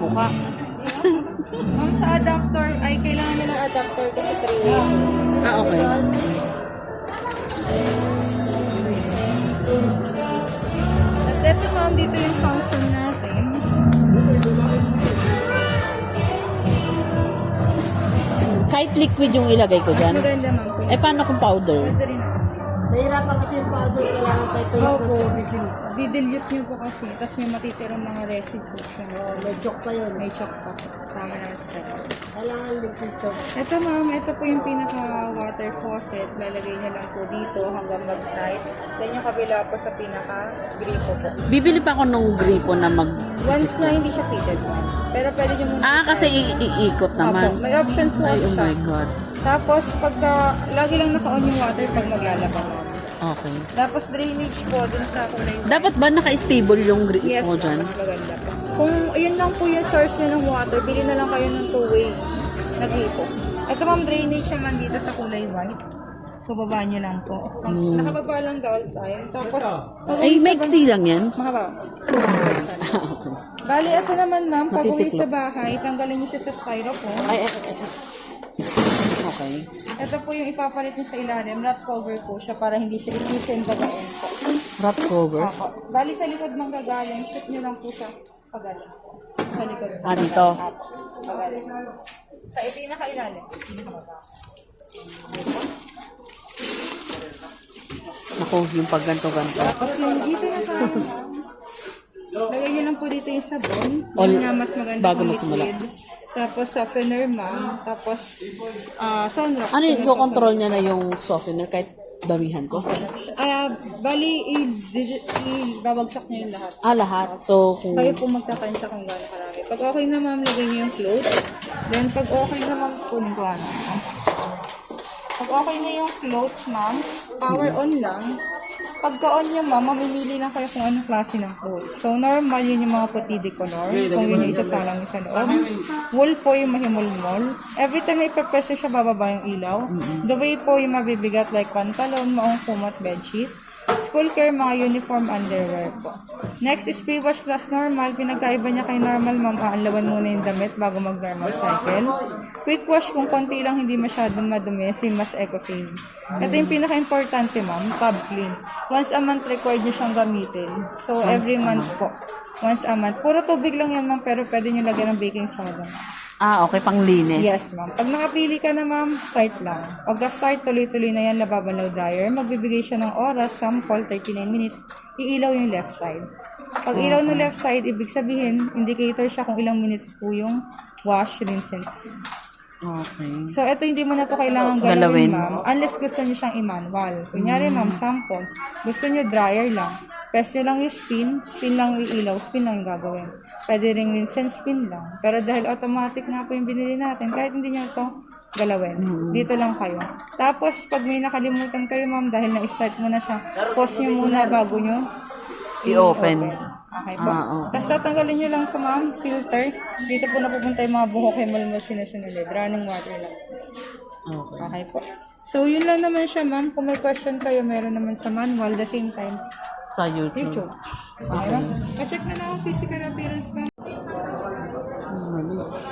Mukha. Ma'am, sa adapter, ay kailangan nyo ng adapter kasi 3-way. Okay. Tapos ito ma'am, dito yung function natin. Kahit liquid yung ilagay ko dyan. Maganda ma'am. Eh, paano kung powder? Pwede rin. Mahirapan kasi yung powder, kailangan tayo ito yung Opo. Didilute nyo po kasi. Tapos may matitirang mga residue. may joke pa yun. May chok pa. Tama na sa Kailangan liquid soap. ito ma'am, ito po yung pinaka water faucet. Lalagay nyo lang po dito hanggang mag-tight. Then yung kabila po sa pinaka gripo po. Bibili pa ako nung gripo na mag... Once na hindi siya fitted ma'am. Pero pwede nyo muna. Ah, kasi iikot naman. Opo, may options po Ay, siya. oh my God. Tapos pagka, lagi lang naka-on yung water pag maglalaba ma'am. Okay. Tapos drainage po dun sa kulay. Dapat ba naka-stable yung gripo Yes, ko dyan? mas maganda po. Kung yun lang po yung source nyo ng water, bili na lang kayo ng 2-way na gripo. Ito ma'am, drainage naman dito sa kulay white. So, baba nyo lang po. Nakababa lang the all time. Tapos, Ay, mixi lang yan? Makaba. Okay. Bali, ito naman ma'am, pag uwi Matitiklop. sa bahay, tanggalin nyo siya sa styrofoam. Ay. Okay. Ito po yung ipapalit nyo sa ilalim. Rat cover po siya para hindi siya ipisin bagain po. Wrap cover? Opo. Bali sa likod manggagaling, shoot nyo lang po siya pagano. Sa likod. Ah, dito? Opo. Pagaling. Sa pinakailalim. Pinakamaba. Ako, yung pag ganto-ganto. Tapos yung dito na sa lagay nyo lang po dito yung sabon. All- Yun nga mas maganda bago kung magsimula. liquid. Tapos softener ma'am. Tapos sunrock. Ano yun? Control niya na yung softener kahit damihan ko? Bali, babagsak nyo yung lahat. Ah, lahat. So, kung... Kayo po magtatansya kung gaano karami. Pag okay na ma'am, lagay niyo yung clothes. Then pag okay na ma'am, kunin ko ano. Pag okay na yung clothes ma'am, power on lang. Pagka-on nyo ma'am, mamimili lang kayo kung anong klase ng clothes. So normal yun yung mga puti de color, kung yun yung isasalang nyo sa loob. Wool po yung mahimol-mol. Every time na ipapreso siya, bababa yung ilaw. The way po yung mabibigat like pantalon, maong kumot, bedsheet. School care, mga uniform, underwear po. Next is pre-wash plus normal. Pinagkaiba niya kay normal, ma'am. Aalawan muna yung damit bago mag-normal cycle. Quick wash kung konti lang, hindi masyadong madumi, mas eco-save. Ito yung pinaka-importante, ma'am, tab clean. Once a month required niyo siyang gamitin. So, every month po. Once a month. Puro tubig lang yan, ma'am, pero pwede niyo lagyan ng baking soda. Ah, okay. Panglinis. Yes, ma'am. Pag nakapili ka na, ma'am, start lang. Pagka-start, tuloy-tuloy na yan, lababalaw dryer. Magbibigay siya ng oras, sample, 39 minutes. Iilaw yung left side. Pag ilaw ng left side, ibig sabihin, indicator siya kung ilang minutes po yung wash, rinse, and spin. Okay. So, ito hindi mo na to kailangan Galawin. galawin, ma'am. Unless gusto niyo siyang i-manual. Kunyari, ma'am, sample. Gusto niyo dryer lang. Press nyo lang yung spin lang yung ilaw, spin lang yung gagawin. Pwede rin rinse and spin lang. Pero dahil automatic nga po yung binili natin, kahit hindi nyo ito galawin, dito lang kayo. Tapos, pag may nakalimutan kayo, ma'am, dahil na-start mo na siya, pause nyo muna bago nyo I-open. Okay po. Okay. Tapos tatanggalin nyo lang sa ma'am, filter. Dito po napupunta yung mga buhok, himal-mal, sinusunod. Running water lang. Okay. Okay po. So, yun lang naman siya, ma'am. Kung may question kayo, meron naman sa manual. The same time, Sa YouTube. YouTube. Okay. Pa-check na lang ang physical appearance, ma'am. Mali.